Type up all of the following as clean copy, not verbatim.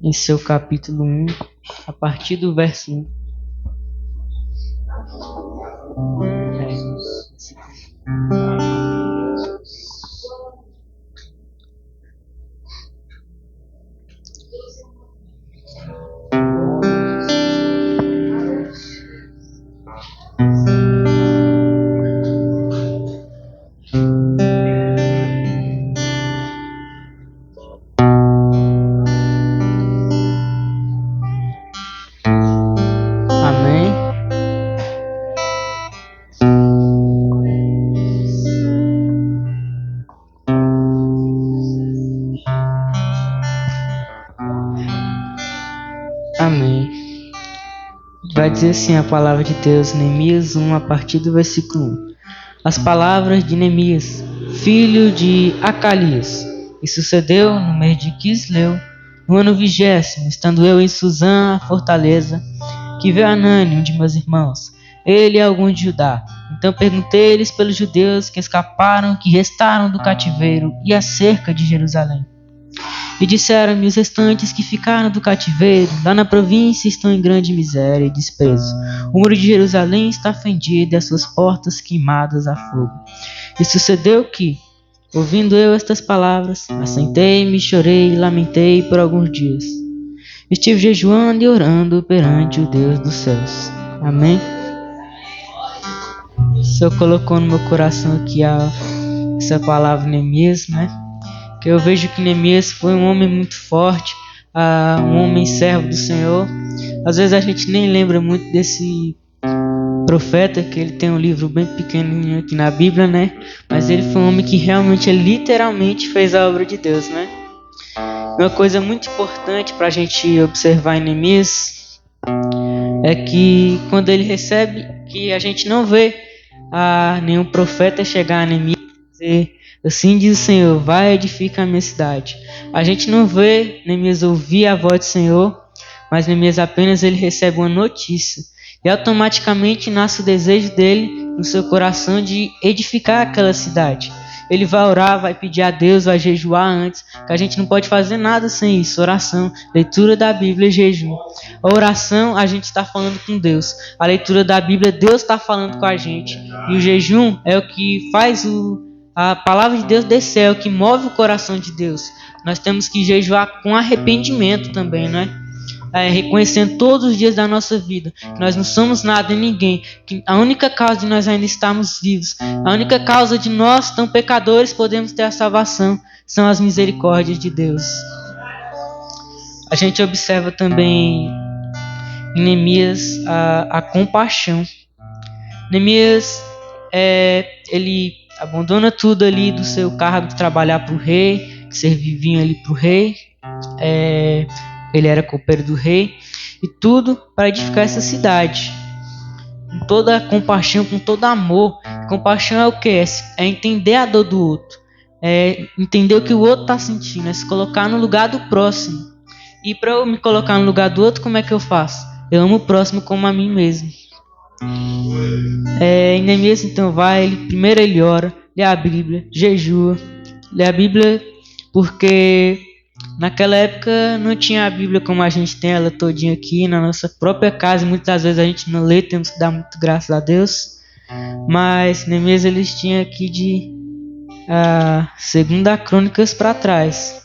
em seu capítulo 1, a partir do verso 1. Amém. Vai dizer assim a palavra de Deus, Neemias 1, a partir do versículo 1. As palavras de Neemias, filho de Acalias. E sucedeu no mês de Quisleu, no ano 20º, estando eu em Suzã, a fortaleza, que veio Anani, um de meus irmãos, ele e alguns de Judá. Então perguntei-lhes pelos judeus que escaparam, que restaram do cativeiro, e acerca de Jerusalém. E disseram-me os restantes que ficaram do cativeiro, lá na província, estão em grande miséria e desprezo. O muro de Jerusalém está fendido e as suas portas queimadas a fogo. E sucedeu que, ouvindo eu estas palavras, assentei-me, chorei e lamentei por alguns dias. Estive jejuando e orando perante o Deus dos céus. Amém? O Senhor colocou no meu coração aqui essa palavra Neemias, né? Que eu vejo que Neemias foi um homem muito forte, um homem servo do Senhor. Às vezes a gente nem lembra muito desse profeta, que ele tem um livro bem pequenininho aqui na Bíblia, né? Mas ele foi um homem que realmente, literalmente fez a obra de Deus, né? Uma coisa muito importante para a gente observar em Neemias é que quando ele recebe, que a gente não vê nenhum profeta chegar a Neemias e dizer: assim diz o Senhor, vai edificar a minha cidade. A gente não vê Neemias ouvir a voz do Senhor, mas Neemias apenas ele recebe uma notícia. E automaticamente nasce o desejo dele no seu coração de edificar aquela cidade. Ele vai orar, vai pedir a Deus, vai jejuar antes, que a gente não pode fazer nada sem isso. Oração, leitura da Bíblia e jejum. A oração, a gente está falando com Deus. A leitura da Bíblia, Deus está falando com a gente. E o jejum é o que faz a palavra de Deus descer, é o que move o coração de Deus. Nós temos que jejuar com arrependimento também, não é? Reconhecendo todos os dias da nossa vida que nós não somos nada e ninguém, que a única causa de nós ainda estarmos vivos, a única causa de nós, tão pecadores, podemos ter a salvação, são as misericórdias de Deus. A gente observa também em Neemias a compaixão. Neemias, ele abandona tudo ali do seu cargo de trabalhar para o rei, que serviam ali para o rei. Ele era copeiro do rei, e tudo para edificar essa cidade. Com toda a compaixão, com todo amor. Compaixão é o que? É entender a dor do outro. É entender o que o outro está sentindo. É se colocar no lugar do próximo. E para eu me colocar no lugar do outro, como é que eu faço? Eu amo o próximo como a mim mesmo. Em Neemias, então, primeiro ele ora, lê a Bíblia, jejua. Lê a Bíblia porque naquela época não tinha a Bíblia como a gente tem ela todinha aqui na nossa própria casa. Muitas vezes a gente não lê, temos que dar muito graças a Deus. Mas Neemias eles tinham aqui de 2 Crônicas para trás.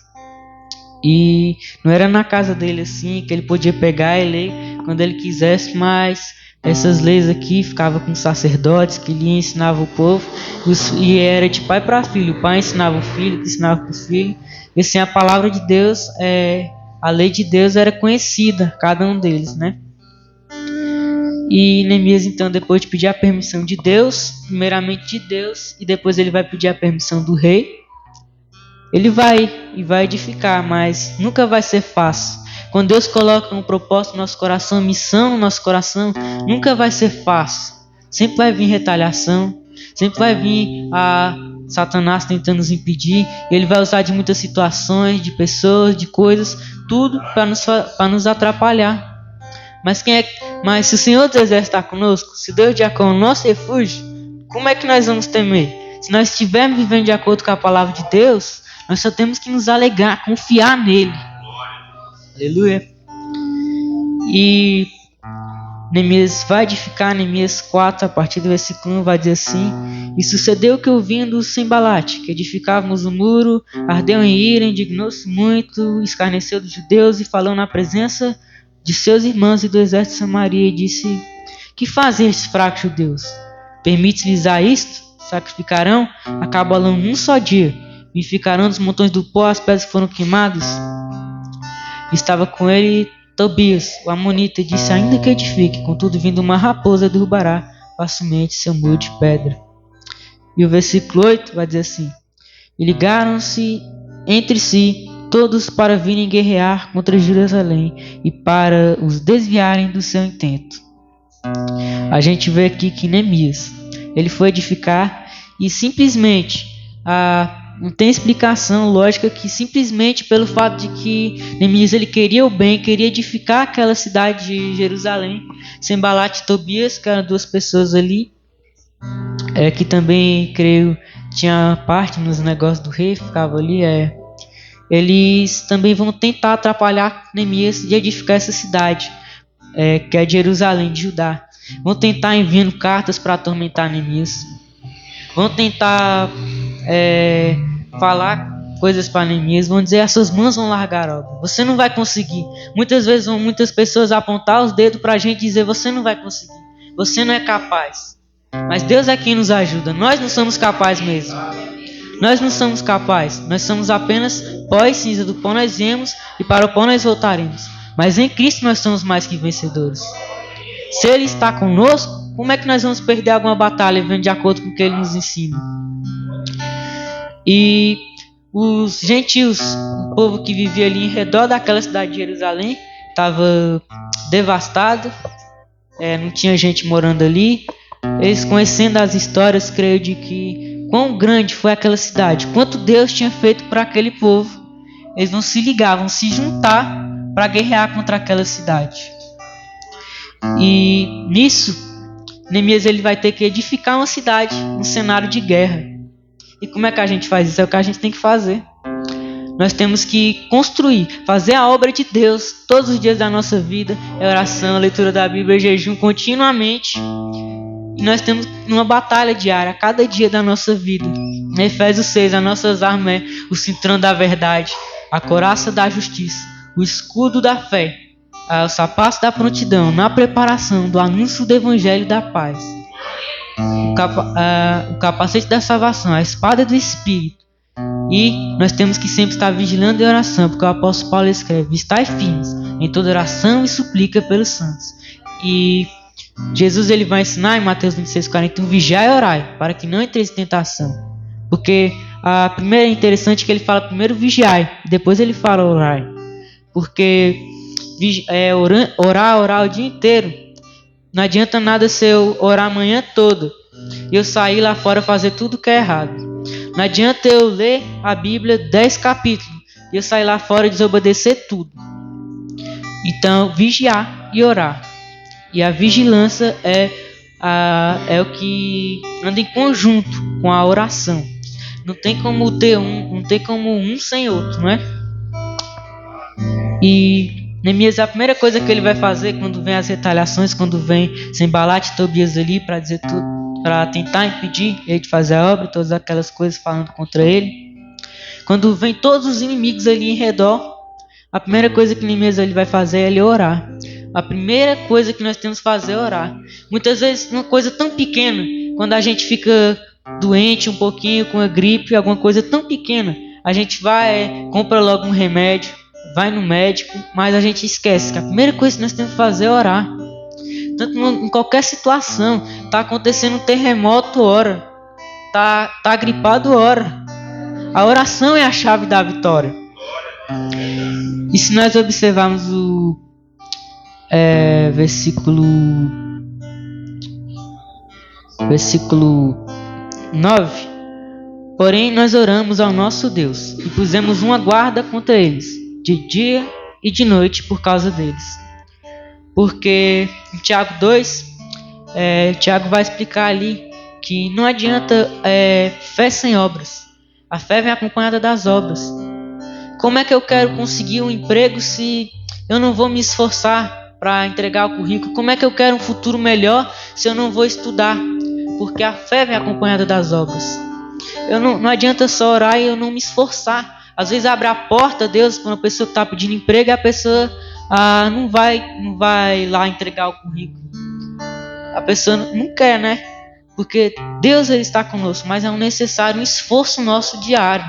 E não era na casa dele assim, que ele podia pegar e ler quando ele quisesse, mas essas leis aqui ficavam com sacerdotes que lhe ensinavam o povo, e era de pai para filho. O pai ensinava o filho, que ensinava para o filho. E assim, a palavra de Deus, a lei de Deus era conhecida, cada um deles, né? E Neemias, então, depois de pedir a permissão de Deus, primeiramente de Deus, e depois ele vai pedir a permissão do rei, ele vai edificar, mas nunca vai ser fácil. Quando Deus coloca um propósito no nosso coração, missão no nosso coração, nunca vai ser fácil. Sempre vai vir retaliação, sempre vai vir Satanás tentando nos impedir. Ele vai usar de muitas situações, de pessoas, de coisas, tudo para nos atrapalhar. Mas se o Senhor dos Exércitos está conosco, se Deus de Jacó é o nosso refúgio, como é que nós vamos temer? Se nós estivermos vivendo de acordo com a palavra de Deus, nós só temos que nos alegrar, confiar nele. Aleluia. E Neemias vai edificar, Neemias 4, a partir do versículo 1, vai dizer assim: E sucedeu que, ouvindo Sanbalate, que edificávamos o muro, ardeu em ira, indignou-se muito, escarneceu dos judeus e falou na presença de seus irmãos e do exército de Samaria, e disse: Que fazem estes fracos judeus? Permite-lhes a isto? Sacrificarão a Cabalão num só dia, e ficarão nos montões do pó as pedras que foram queimadas? Estava com ele Tobias, o amonita, e disse: Ainda que edifique, contudo vindo uma raposa derrubará facilmente seu muro de pedra. E o versículo 8 vai dizer assim: E ligaram-se entre si todos para virem guerrear contra Jerusalém e para os desviarem do seu intento. A gente vê aqui que Neemias, ele foi edificar e simplesmente não tem explicação lógica, que simplesmente pelo fato de que Neemias ele queria o bem, queria edificar aquela cidade de Jerusalém. Sanbalate e Tobias, que eram duas pessoas ali, que também, creio, tinha parte nos negócios do rei, ficava ali, eles também vão tentar atrapalhar Neemias de edificar essa cidade, que é Jerusalém, de Judá. Vão tentar enviando cartas para atormentar Neemias. Vão tentar falar coisas para Neemias. Vão dizer: as suas mãos vão largar a obra, você não vai conseguir. Muitas vezes vão muitas pessoas apontar os dedos para a gente e dizer: você não vai conseguir, você não é capaz. Mas Deus é quem nos ajuda. Nós não somos capazes mesmo. Nós não somos capazes. Nós somos apenas pó e cinza. Do pó nós viemos e para o pó nós voltaremos. Mas em Cristo nós somos mais que vencedores. Se Ele está conosco, como é que nós vamos perder alguma batalha vivendo de acordo com o que Ele nos ensina? E os gentios, o povo que vivia ali em redor daquela cidade de Jerusalém, estava devastado, não tinha gente morando ali. Eles, conhecendo as histórias, creio, de que quão grande foi aquela cidade, quanto Deus tinha feito para aquele povo, eles não se ligavam, se juntar para guerrear contra aquela cidade. E nisso, Neemias ele vai ter que edificar uma cidade, um cenário de guerra. E como é que a gente faz isso? É o que a gente tem que fazer. Nós temos que construir, fazer a obra de Deus todos os dias da nossa vida. Oração, leitura da Bíblia, jejum continuamente. E nós temos uma batalha diária, a cada dia da nossa vida. Em Efésios 6, as nossas armas é o cinturão da verdade, a couraça da justiça, o escudo da fé, o sapato da prontidão, na preparação do anúncio do evangelho da paz, o capacete da salvação, a espada do Espírito. E nós temos que sempre estar vigilando em oração, porque o apóstolo Paulo escreve: estai firmes em toda oração e suplica pelos santos. E Jesus ele vai ensinar em Mateus 26:41: vigiai e orai, para que não entreis em tentação. Porque a primeira é interessante que ele fala primeiro vigiai, depois ele fala orai. Porque orar o dia inteiro, não adianta nada se eu orar a manhã toda e eu sair lá fora fazer tudo que é errado. Não adianta eu ler a Bíblia 10 capítulos e eu sair lá fora e desobedecer tudo. Então, vigiar e orar. E a vigilância é o que anda em conjunto com a oração. Não tem como ter não tem como um sem outro, não é? E Neemias, a primeira coisa que ele vai fazer quando vem as retaliações, quando vem Sanbalate e Tobias ali para dizer tudo, para tentar impedir ele de fazer a obra, todas aquelas coisas falando contra ele. Quando vem todos os inimigos ali em redor, a primeira coisa que Neemias ele vai fazer é ele orar. A primeira coisa que nós temos que fazer é orar. Muitas vezes uma coisa tão pequena, quando a gente fica doente um pouquinho com a gripe, alguma coisa tão pequena, a gente vai, compra logo um remédio, vai no médico, mas a gente esquece que a primeira coisa que nós temos que fazer é orar. Tanto em qualquer situação, está acontecendo um terremoto, ora. Tá gripado, ora. A oração é a chave da vitória. E se nós observarmos o versículo 9: porém nós oramos ao nosso Deus e pusemos uma guarda contra eles, de dia e de noite, por causa deles. Porque em Tiago 2, Tiago vai explicar ali que não adianta fé sem obras. A fé vem acompanhada das obras. Como é que eu quero conseguir um emprego se eu não vou me esforçar para entregar o currículo? Como é que eu quero um futuro melhor se eu não vou estudar? Porque a fé vem acompanhada das obras. Não adianta só orar e eu não me esforçar. Às vezes abre a porta, Deus, quando a pessoa está pedindo emprego, e a pessoa não vai lá entregar o currículo. A pessoa não quer, né? Porque Deus ele está conosco, mas é necessário um esforço nosso diário.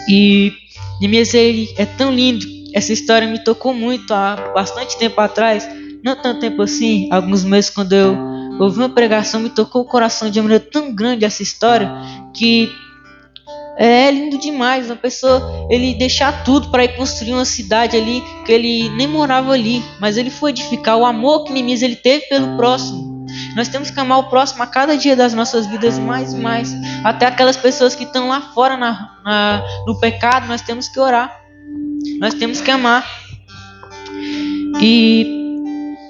E Neemias ele é tão lindo. Essa história me tocou muito há bastante tempo atrás. Não tanto tempo assim, alguns meses, quando eu ouvi uma pregação, me tocou o coração de uma maneira tão grande essa história, que é lindo demais. Uma pessoa, ele deixar tudo para ir construir uma cidade ali, que ele nem morava ali, mas ele foi edificar. O amor que Neemias ele teve pelo próximo. Nós temos que amar o próximo a cada dia das nossas vidas mais e mais. Até aquelas pessoas que estão lá fora no pecado, nós temos que orar. Nós temos que amar. E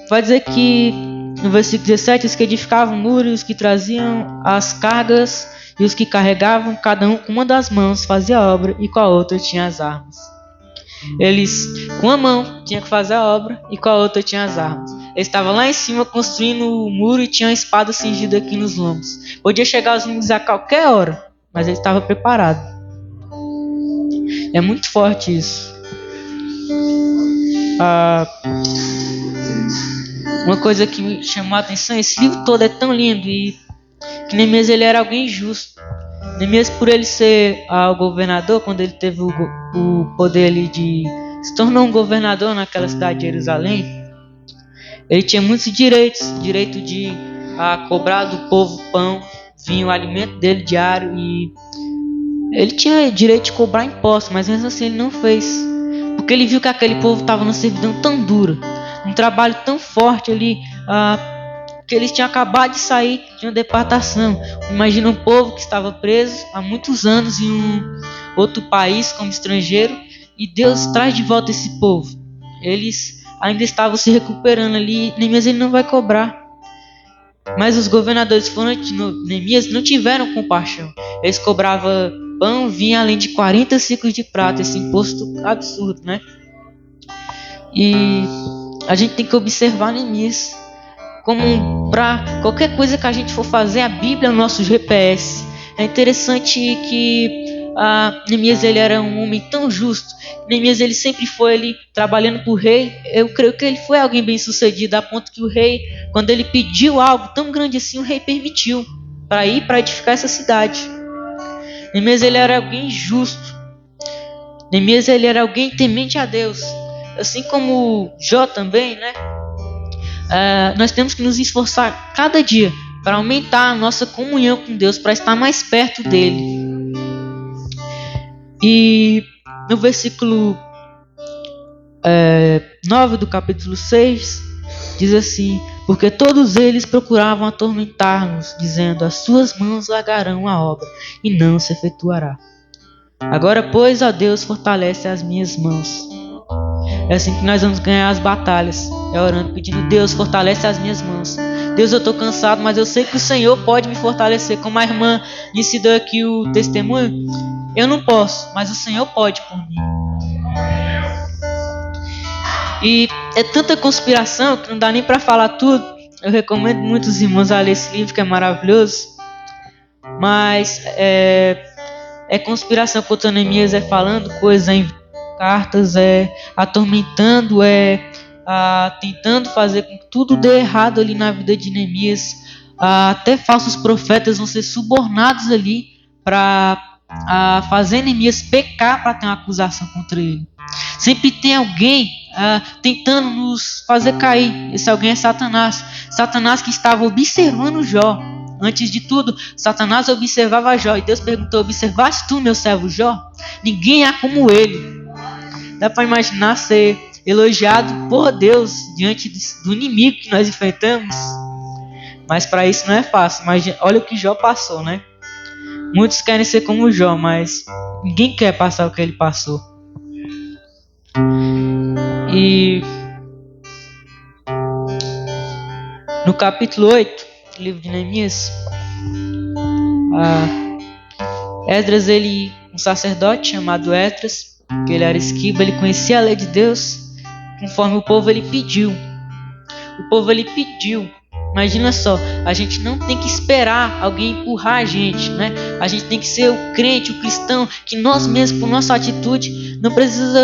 vai dizer que no versículo 17, os que edificavam muros, os que traziam as cargas e os que carregavam, cada um com uma das mãos fazia a obra e com a outra tinha as armas. Eles, com a mão, tinham que fazer a obra e com a outra tinham as armas. Eles estavam lá em cima construindo o muro e tinham a espada cingida aqui nos lombos. Podia chegar os inimigos a qualquer hora, mas ele estava preparado. É muito forte isso. Uma coisa que me chamou a atenção, esse livro todo é tão lindo, e que Neemias ele era alguém justo. Neemias, por ele ser o governador, quando ele teve o poder ali de se tornar um governador naquela cidade de Jerusalém, ele tinha muitos direitos, direito de cobrar do povo pão, vinho, o alimento dele diário, e ele tinha direito de cobrar impostos, mas mesmo assim ele não fez, porque ele viu que aquele povo estava numa servidão tão dura, um trabalho tão forte ali, que eles tinham acabado de sair de uma deportação. Imagina um povo que estava preso há muitos anos em um outro país como estrangeiro, e Deus traz de volta esse povo. Eles ainda estavam se recuperando ali, Neemias ele não vai cobrar. Mas os governadores foram de Neemias, não tiveram compaixão. Eles cobravam pão, vinho, além de 40 ciclos de prata, esse imposto absurdo, né? E a gente tem que observar Neemias como para qualquer coisa que a gente for fazer, a Bíblia é o nosso GPS. É interessante que Neemias ele era um homem tão justo. Neemias ele sempre foi ali trabalhando para o rei. Eu creio que ele foi alguém bem sucedido, a ponto que o rei, quando ele pediu algo tão grande assim, o rei permitiu para ir para edificar essa cidade. Neemias ele era alguém justo. Neemias ele era alguém temente a Deus, assim como Jó também, né? Nós temos que nos esforçar cada dia para aumentar a nossa comunhão com Deus, para estar mais perto dele. E no versículo 9 do capítulo 6 diz assim: porque todos eles procuravam atormentar-nos, dizendo, as suas mãos largarão a obra e não se efetuará. Agora, pois, ó Deus, fortalece as minhas mãos. É assim que nós vamos ganhar as batalhas. É orando, pedindo, Deus, fortalece as minhas mãos. Deus, eu estou cansado, mas eu sei que o Senhor pode me fortalecer. Como a irmã disse aqui o testemunho, eu não posso, mas o Senhor pode por mim. E é tanta conspiração que não dá nem para falar tudo. Eu recomendo muito os irmãos a ler esse livro, que é maravilhoso. Mas é conspiração contra Neemias, falando coisas em cartas, atormentando, tentando fazer com que tudo dê errado ali na vida de Neemias. Até falsos profetas vão ser subornados ali para fazer Neemias pecar, para ter uma acusação contra ele. Sempre tem alguém tentando nos fazer cair. Esse alguém é Satanás. Satanás que estava observando Jó. Antes de tudo, Satanás observava Jó. E Deus perguntou, observaste tu, meu servo Jó? Ninguém há como ele. Dá para imaginar ser elogiado por Deus diante do inimigo que nós enfrentamos? Mas para isso não é fácil. Imagina, olha o que Jó passou, né? Muitos querem ser como Jó, mas ninguém quer passar o que ele passou. E no capítulo 8 do livro de Neemias, Esdras, um sacerdote chamado Esdras, porque ele era escriba, ele conhecia a lei de Deus, conforme o povo ele pediu. O povo ele pediu. Imagina só, a gente não tem que esperar alguém empurrar a gente, né? A gente tem que ser o crente, o cristão, que nós mesmos, por nossa atitude, não precisa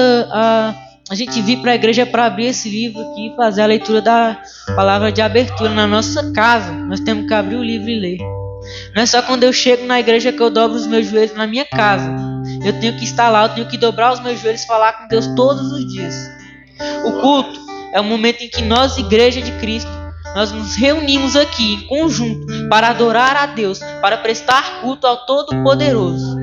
a gente vir para a igreja para abrir esse livro aqui e fazer a leitura da palavra de abertura na nossa casa. Nós temos que abrir o livro e ler. Não é só quando eu chego na igreja que eu dobro os meus joelhos na minha casa. Eu tenho que estar lá, eu tenho que dobrar os meus joelhos e falar com Deus todos os dias. O culto é o momento em que nós, igreja de Cristo, nós nos reunimos aqui em conjunto para adorar a Deus, para prestar culto ao Todo-Poderoso.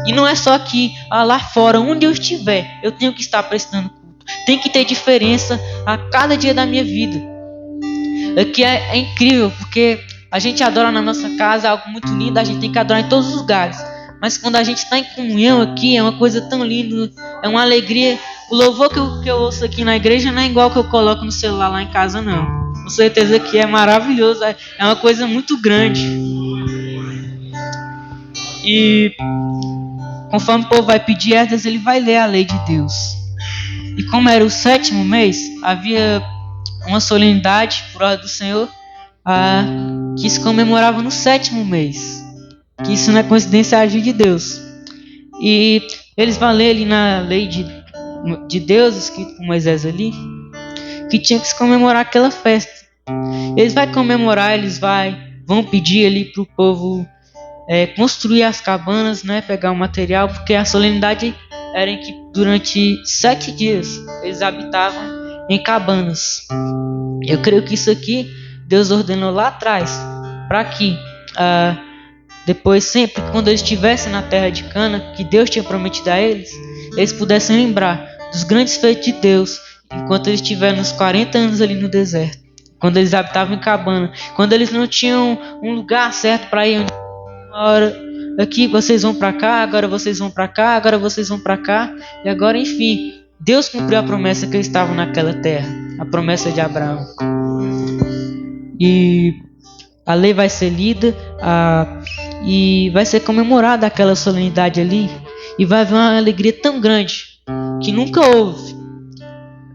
E não é só aqui, lá fora, onde eu estiver, eu tenho que estar prestando culto. Tem que ter diferença a cada dia da minha vida. Aqui é incrível, porque a gente adora na nossa casa, é algo muito lindo, a gente tem que adorar em todos os lugares. Mas quando a gente está em comunhão aqui, é uma coisa tão linda, é uma alegria. O louvor que eu ouço aqui na igreja não é igual que eu coloco no celular lá em casa, não. Com certeza que é maravilhoso, é uma coisa muito grande. E conforme o povo vai pedir Esdras, ele vai ler a lei de Deus. E como era o 7º mês, havia uma solenidade por ordem do Senhor que se comemorava no 7º mês. Que isso não é coincidência, é agir de Deus. E eles vão ler ali na lei de Deus, escrito por Moisés ali, que tinha que se comemorar aquela festa. Eles vão comemorar, vão pedir ali para o povo construir as cabanas, né, pegar o material, porque a solenidade era em que durante 7 dias eles habitavam em cabanas. Eu creio que isso aqui Deus ordenou lá atrás, para que depois, sempre quando eles estivessem na terra de Cana, que Deus tinha prometido a eles, eles pudessem lembrar dos grandes feitos de Deus, enquanto eles estiveram nos 40 anos ali no deserto, quando eles habitavam em cabana, quando eles não tinham um lugar certo para ir. Uma hora aqui vocês vão para cá, agora vocês vão para cá, agora vocês vão para cá, e agora, enfim, Deus cumpriu a promessa que eles estavam naquela terra, a promessa de Abraão. E a lei vai ser lida e vai ser comemorada aquela solenidade ali, e vai haver uma alegria tão grande que nunca houve.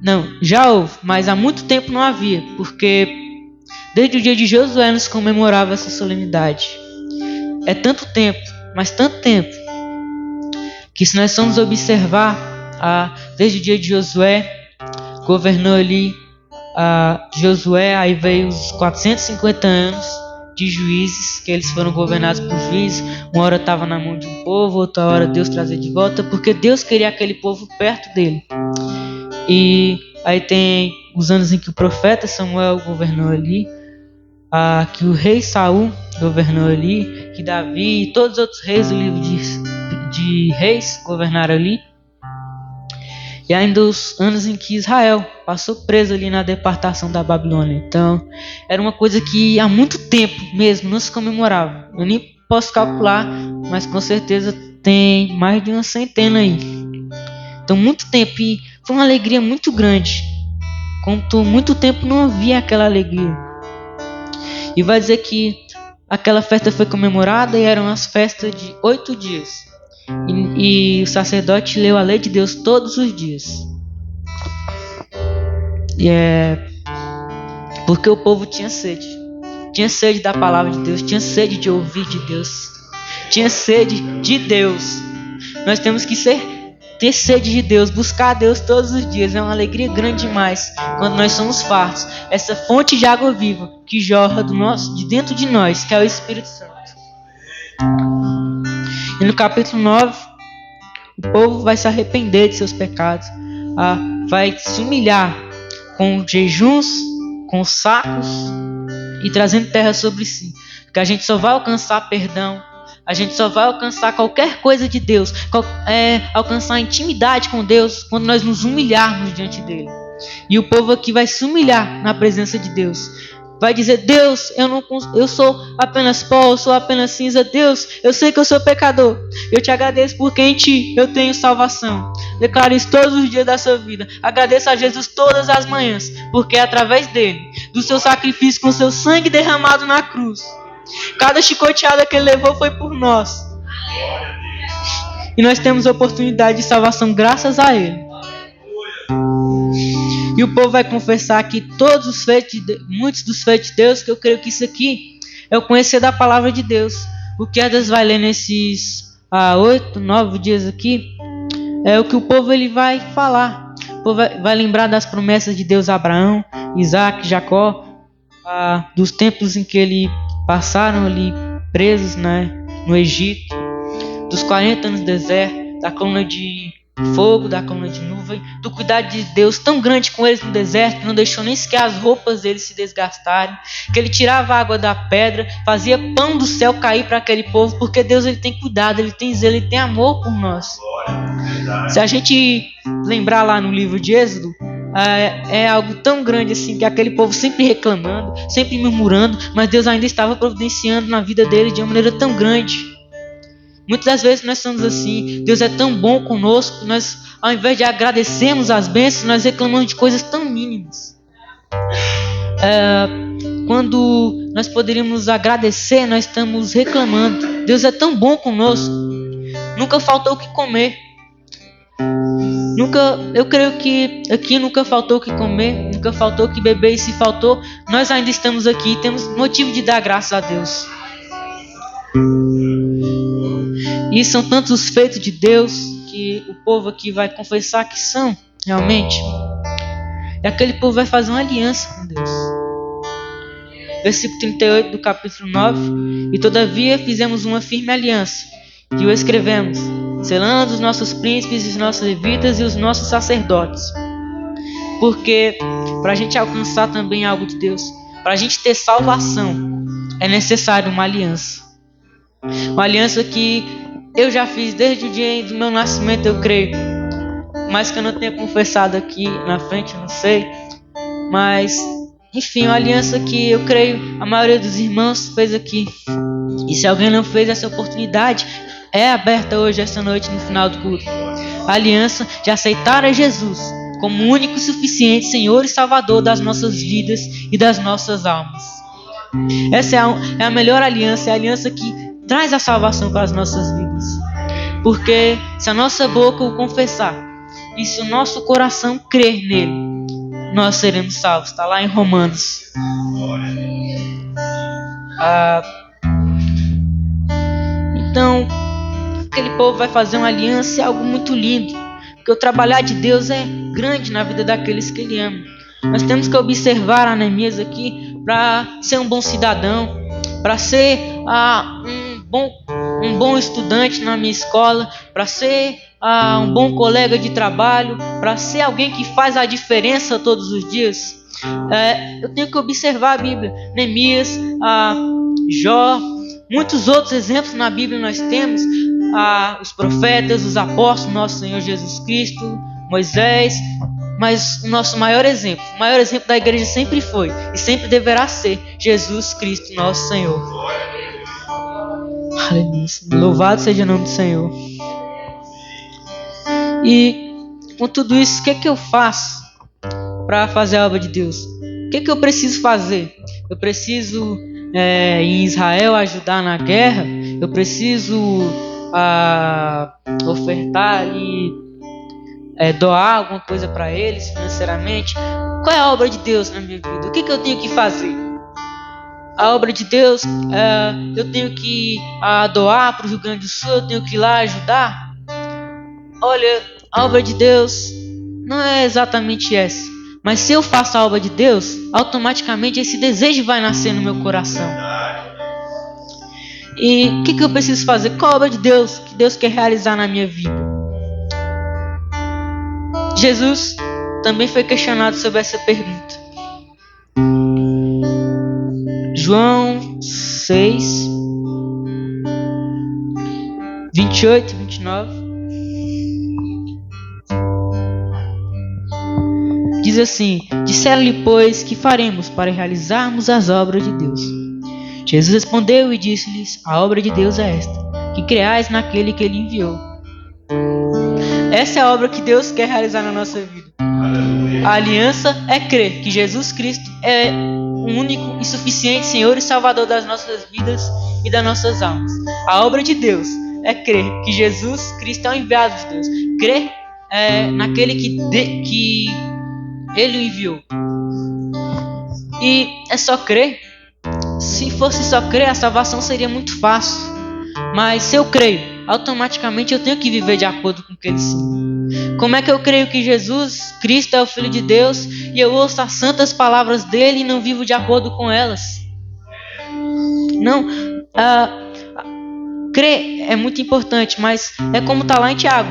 Não, já houve, mas há muito tempo não havia, porque desde o dia de Josué nos comemorava essa solenidade. É tanto tempo, mas tanto tempo, que se nós formos observar, desde o dia de Josué, governou ali Josué, aí veio os 450 anos de juízes, que eles foram governados por juízes. Uma hora estava na mão de um povo, outra hora Deus trazia de volta, porque Deus queria aquele povo perto dele. E aí tem os anos em que o profeta Samuel governou ali, que o rei Saul governou ali, que Davi e todos os outros reis do livro de reis governaram ali. E ainda os anos em que Israel passou preso ali na deportação da Babilônia. Então, era uma coisa que há muito tempo mesmo não se comemorava. Eu nem posso calcular, mas com certeza tem mais de uma centena aí. Então, muito tempo. E foi uma alegria muito grande. Como muito tempo não havia aquela alegria. E vai dizer que aquela festa foi comemorada e eram as festas de 8 dias. E o sacerdote leu a lei de Deus todos os dias. E porque o povo tinha sede. Tinha sede da palavra de Deus. Tinha sede de ouvir de Deus. Tinha sede de Deus. Nós temos que ter sede de Deus. Buscar a Deus todos os dias. É uma alegria grande demais quando nós somos fartos. Essa fonte de água viva que jorra de dentro de nós, que é o Espírito Santo. E no capítulo 9, o povo vai se arrepender de seus pecados, vai se humilhar com jejuns, com sacos e trazendo terra sobre si. Porque a gente só vai alcançar perdão, a gente só vai alcançar qualquer coisa de Deus, alcançar intimidade com Deus quando nós nos humilharmos diante dele. E o povo aqui vai se humilhar na presença de Deus. Vai dizer: Deus, eu sou apenas pó, eu sou apenas cinza. Deus, eu sei que eu sou pecador. Eu te agradeço porque em ti eu tenho salvação. Declare isso todos os dias da sua vida. Agradeça a Jesus todas as manhãs, porque é através dele, do seu sacrifício com seu sangue derramado na cruz, cada chicoteada que ele levou foi por nós. E nós temos a oportunidade de salvação graças a Ele. E o povo vai confessar que muitos dos feitos de Deus, que eu creio que isso aqui é o conhecer da palavra de Deus. O que Edas vai ler nesses 8, 9 dias aqui, é o que o povo ele vai falar. O povo vai lembrar das promessas de Deus a Abraão, Isaac, Jacó, dos tempos em que eles passaram ali presos, né, no Egito, dos 40 anos no deserto, da coluna de fogo, da coluna de nuvem, do cuidado de Deus tão grande com eles no deserto, que não deixou nem sequer as roupas deles se desgastarem, que ele tirava a água da pedra, fazia pão do céu cair para aquele povo, porque Deus ele tem cuidado, ele tem zelo, ele tem amor por nós. Se a gente lembrar lá no livro de Êxodo, é algo tão grande assim, que aquele povo sempre reclamando, sempre murmurando, mas Deus ainda estava providenciando na vida dele de uma maneira tão grande. Muitas das vezes nós somos assim, Deus é tão bom conosco, nós ao invés de agradecermos as bênçãos, nós reclamamos de coisas tão mínimas. Quando nós poderíamos agradecer, nós estamos reclamando. Deus é tão bom conosco, nunca faltou o que comer. Eu creio que aqui nunca faltou o que comer, nunca faltou o que beber, e se faltou, nós ainda estamos aqui, temos motivo de dar graças a Deus. E são tantos os feitos de Deus que o povo aqui vai confessar que são, realmente. E aquele povo vai fazer uma aliança com Deus. Versículo 38 do capítulo 9. E todavia fizemos uma firme aliança, e o escrevemos, selando os nossos príncipes, os nossos levitas e os nossos sacerdotes. Porque para a gente alcançar também algo de Deus, para a gente ter salvação, é necessário uma aliança. Uma aliança que eu já fiz desde o dia do meu nascimento, eu creio. Mas que eu não tenha confessado aqui na frente, eu não sei. Mas, enfim, uma aliança que eu creio a maioria dos irmãos fez aqui. E se alguém não fez, essa oportunidade é aberta hoje, esta noite, no final do culto. A aliança de aceitar a Jesus como o único e suficiente Senhor e Salvador das nossas vidas e das nossas almas. Essa é a melhor aliança, é a aliança que traz a salvação para as nossas vidas. Porque se a nossa boca o confessar e se o nosso coração crer nele, nós seremos salvos. Está lá em Romanos. Então, aquele povo vai fazer uma aliança, é algo muito lindo. Porque o trabalhar de Deus é grande na vida daqueles que Ele ama. Nós temos que observar a Neemias aqui para ser um bom cidadão, para ser um bom estudante na minha escola, para ser um bom colega de trabalho, para ser alguém que faz a diferença todos os dias. Eu tenho que observar a Bíblia. Neemias, Jó, muitos outros exemplos na Bíblia nós temos. Os profetas, os apóstolos, nosso Senhor Jesus Cristo, Moisés. Mas o nosso maior exemplo da igreja sempre foi e sempre deverá ser Jesus Cristo, nosso Senhor. Aleluia. Louvado seja o nome do Senhor. E com tudo isso, o que é que eu faço para fazer a obra de Deus? O que é que eu preciso fazer? Eu preciso ir em Israel ajudar na guerra? Eu preciso ofertar ali, doar alguma coisa para eles financeiramente? Qual é a obra de Deus na minha vida? O que eu tenho que fazer? A obra de Deus, eu tenho que doar para o Rio Grande do Sul, eu tenho que ir lá ajudar? Olha, a obra de Deus não é exatamente essa. Mas se eu faço a obra de Deus, automaticamente esse desejo vai nascer no meu coração. E o que eu preciso fazer? Qual a obra de Deus que Deus quer realizar na minha vida? Jesus também foi questionado sobre essa pergunta. João 6, 28 e 29. Diz assim: disseram-lhe, pois, que faremos para realizarmos as obras de Deus? Jesus respondeu e disse-lhes: a obra de Deus é esta, que creais naquele que Ele enviou. Essa é a obra que Deus quer realizar na nossa vida. A aliança é crer que Jesus Cristo é o único e suficiente Senhor e Salvador das nossas vidas e das nossas almas. A obra de Deus é crer que Jesus Cristo é o enviado de Deus. Crer naquele que Ele o enviou. E é só crer. Se fosse só crer, a salvação seria muito fácil. Mas se eu creio, automaticamente eu tenho que viver de acordo com o que Ele ensina. Como é que eu creio que Jesus Cristo é o Filho de Deus e eu ouço as santas palavras dele e não vivo de acordo com elas? Não, crer é muito importante, mas é como está lá em Tiago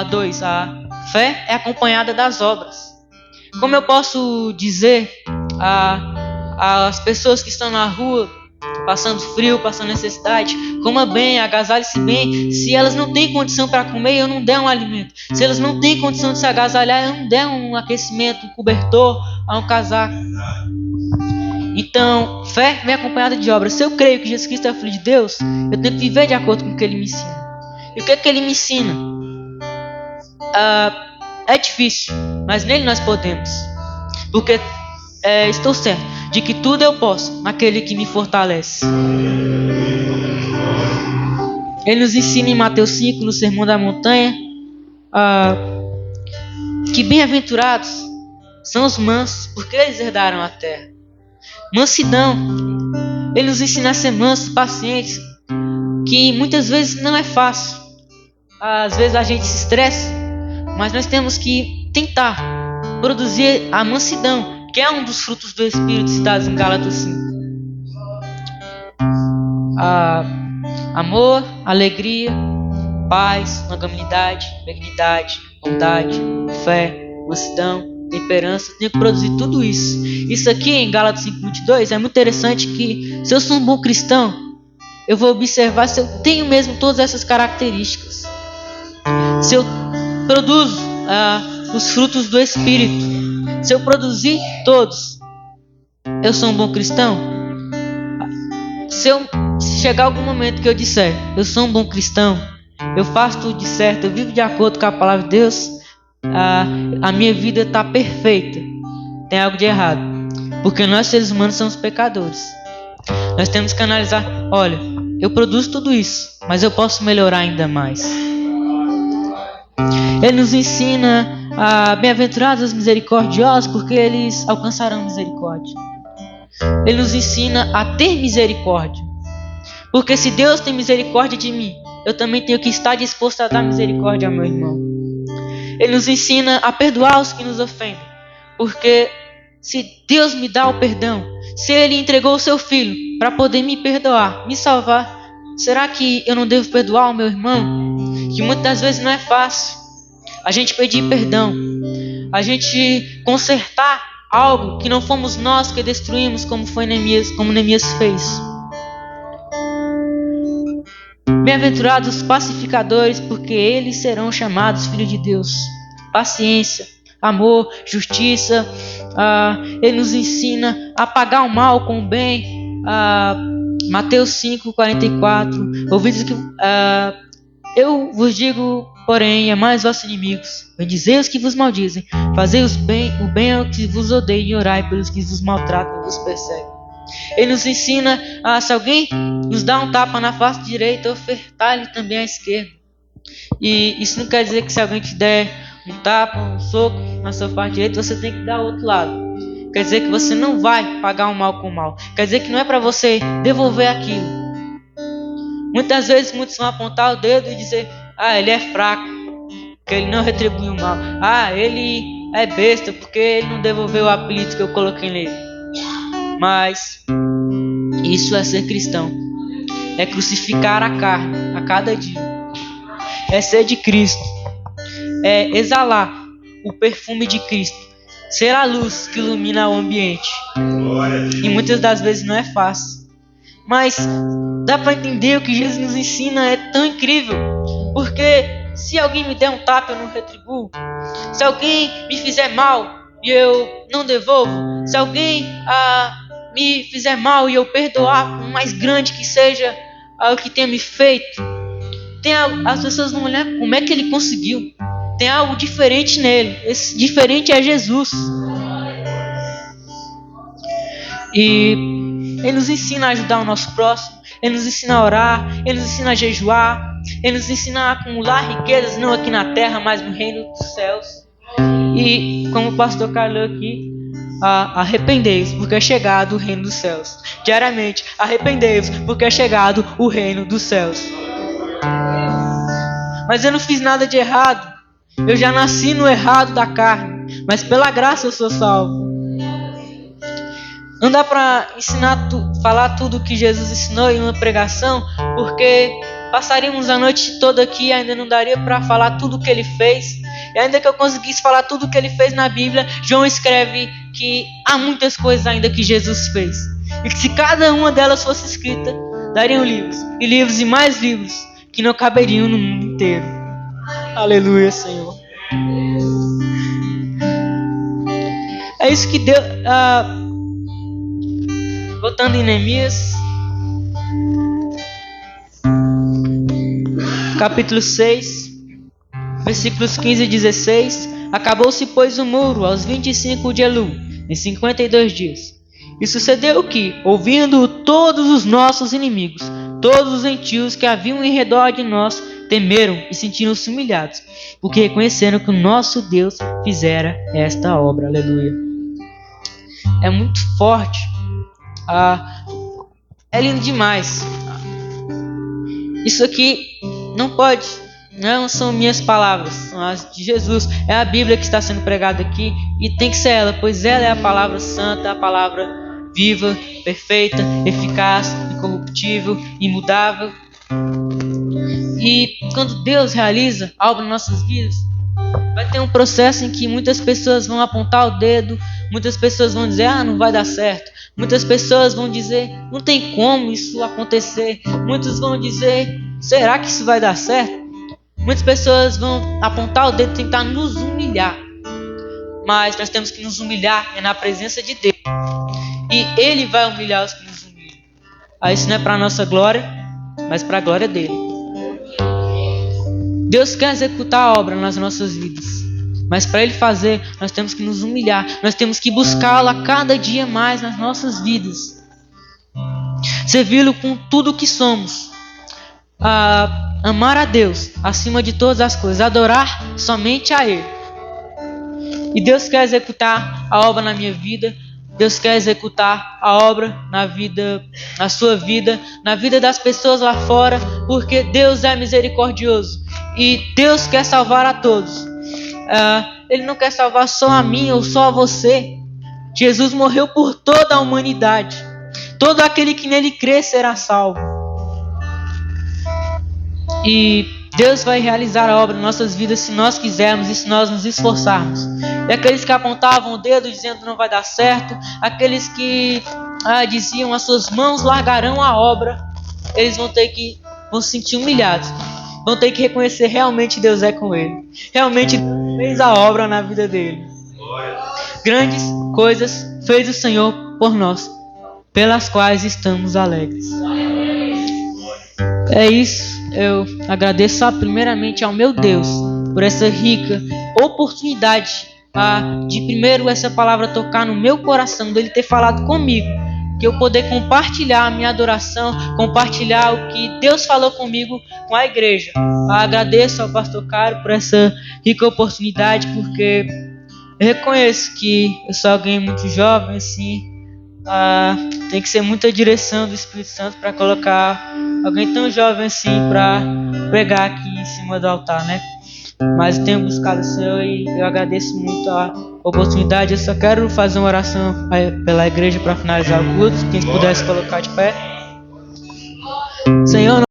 2, a fé é acompanhada das obras. Como eu posso dizer às pessoas que estão na rua, passando frio, passando necessidade, coma bem, agasalhe-se bem, se elas não têm condição para comer, eu não der um alimento. Se elas não têm condição de se agasalhar, eu não der um aquecimento, um cobertor, um casaco. Então, fé vem acompanhada de obras. Se eu creio que Jesus Cristo é o Filho de Deus, eu tenho que viver de acordo com o que Ele me ensina. E o que é que Ele me ensina? É difícil, mas nele nós podemos. Porque estou certo de que tudo eu posso naquele que me fortalece. Ele nos ensina em Mateus 5, no Sermão da Montanha, que bem-aventurados são os mansos, porque eles herdarão a terra. Mansidão. Ele nos ensina a ser mansos, pacientes, que muitas vezes não é fácil. Às vezes a gente se estressa, mas nós temos que tentar produzir a mansidão, que é um dos frutos do Espírito citados em Gálatas 5. Amor, alegria, paz, longanimidade, benignidade, bondade, fé, mansidão, temperança. Eu tenho que produzir tudo isso. Isso aqui em Gálatas 5:22 é muito interessante, que se eu sou um bom cristão, eu vou observar se eu tenho mesmo todas essas características. Se eu produzo os frutos do Espírito, se eu produzir todos, eu sou um bom cristão. Se chegar algum momento que eu disser, eu sou um bom cristão, eu faço tudo de certo, eu vivo de acordo com a palavra de Deus, a minha vida está perfeita. Tem algo de errado, porque nós seres humanos somos pecadores. Nós temos que analisar, olha, eu produzo tudo isso, mas eu posso melhorar ainda mais. Ele nos ensina bem-aventurados os misericordiosos, porque eles alcançarão misericórdia. Ele nos ensina a ter misericórdia, porque se Deus tem misericórdia de mim, eu também tenho que estar disposto a dar misericórdia ao meu irmão. Ele nos ensina a perdoar os que nos ofendem, porque se Deus me dá o perdão, se Ele entregou o seu Filho para poder me perdoar, me salvar, será que eu não devo perdoar o meu irmão? Que muitas das vezes não é fácil a gente pedir perdão, a gente consertar algo que não fomos nós que destruímos, como Neemias fez. Bem-aventurados os pacificadores, porque eles serão chamados filhos de Deus. Paciência, amor, justiça. Ele nos ensina a pagar o mal com o bem. Mateus 5:44. Ouvidos que eu vos digo, porém, amai os vossos inimigos, bendizei os que vos maldizem, fazei o bem ao que vos odeia, e orai pelos que vos maltratam e vos perseguem. Ele nos ensina se alguém nos dá um tapa na face direita, ofertar-lhe também à esquerda. E isso não quer dizer que se alguém te der um tapa, um soco na sua face direita, você tem que dar ao outro lado. Quer dizer que você não vai pagar o mal com o mal. Quer dizer que não é para você devolver aquilo. Muitas vezes muitos vão apontar o dedo e dizer, ele é fraco, porque ele não retribuiu o mal. Ele é besta, porque ele não devolveu o apelido que eu coloquei nele. Mas isso é ser cristão. É crucificar a carne a cada dia. É ser de Cristo. É exalar o perfume de Cristo. Ser a luz que ilumina o ambiente. E muitas das vezes não é fácil. Mas dá para entender o que Jesus nos ensina é tão incrível. Porque se alguém me der um tapa, eu não retribuo. Se alguém me fizer mal e eu não devolvo. Se alguém me fizer mal e eu perdoar, por mais grande que seja o que tenha me feito, as pessoas vão olhar como é que ele conseguiu. Tem algo diferente nele. Esse diferente é Jesus. E ele nos ensina a ajudar o nosso próximo. Ele nos ensina a orar. Ele nos ensina a jejuar. Ele nos ensina a acumular riquezas não aqui na terra, mas no reino dos céus. E como o pastor Carlos aqui, arrependei-vos, porque é chegado o reino dos céus. Diariamente, arrependei-vos, porque é chegado o reino dos céus. Mas eu não fiz nada de errado. Eu já nasci no errado da carne, mas pela graça eu sou salvo. Não dá para falar tudo o que Jesus ensinou em uma pregação, porque passaríamos a noite toda aqui e ainda não daria para falar tudo o que ele fez. E ainda que eu conseguisse falar tudo o que ele fez na Bíblia, João escreve que há muitas coisas ainda que Jesus fez. E que se cada uma delas fosse escrita, dariam livros, e livros e mais livros, que não caberiam no mundo inteiro. Aleluia, Senhor. É isso que Deus... voltando em Neemias, capítulo 6, versículos 15 e 16. Acabou-se, pois, o muro aos 25 de Elul, em 52 dias. E sucedeu que, ouvindo todos os nossos inimigos, todos os gentios que haviam em redor de nós, temeram e sentiram-se humilhados, porque reconheceram que o nosso Deus fizera esta obra. Aleluia. É muito forte. É lindo demais. Isso aqui não são minhas palavras, são as de Jesus. É a Bíblia que está sendo pregada aqui e tem que ser ela, pois ela é a palavra santa, a palavra viva, perfeita, eficaz, incorruptível, imutável. E quando Deus realiza algo nas nossas vidas, vai ter um processo em que muitas pessoas vão apontar o dedo, muitas pessoas vão dizer, não vai dar certo. Muitas pessoas vão dizer, não tem como isso acontecer. Muitos vão dizer, será que isso vai dar certo? Muitas pessoas vão apontar o dedo e tentar nos humilhar. Mas nós temos que nos humilhar na presença de Deus. E Ele vai humilhar os que nos humilham. Isso não é para a nossa glória, mas para a glória dEle. Deus quer executar a obra nas nossas vidas, mas para Ele fazer, nós temos que nos humilhar. Nós temos que buscá-lo a cada dia mais nas nossas vidas. Servi-lo com tudo o que somos. Amar a Deus acima de todas as coisas. Adorar somente a Ele. E Deus quer executar a obra na minha vida. Deus quer executar a obra na sua vida, na vida das pessoas lá fora, porque Deus é misericordioso e Deus quer salvar a todos. Ele não quer salvar só a mim ou só a você. Jesus morreu por toda a humanidade. Todo aquele que nele crê será salvo. E Deus vai realizar a obra em nossas vidas se nós quisermos e se nós nos esforçarmos. E aqueles que apontavam o dedo dizendo não vai dar certo, aqueles que diziam as suas mãos largarão a obra, eles vão se sentir humilhados. Vão ter que reconhecer realmente Deus é com ele. Realmente Deus fez a obra na vida dele. Grandes coisas fez o Senhor por nós, pelas quais estamos alegres. É isso. Eu agradeço primeiramente ao meu Deus por essa rica oportunidade de primeiro essa palavra tocar no meu coração, dele ter falado comigo, que eu poder compartilhar a minha adoração, compartilhar o que Deus falou comigo com a igreja. Agradeço ao pastor Caro por essa rica oportunidade, porque eu reconheço que eu sou alguém muito jovem, assim, tem que ser muita direção do Espírito Santo para colocar alguém tão jovem assim para pregar aqui em cima do altar, né? Mas eu tenho buscado o Senhor e eu agradeço muito a oportunidade. Eu só quero fazer uma oração pela igreja para finalizar o culto. Quem pudesse colocar de pé. Senhor,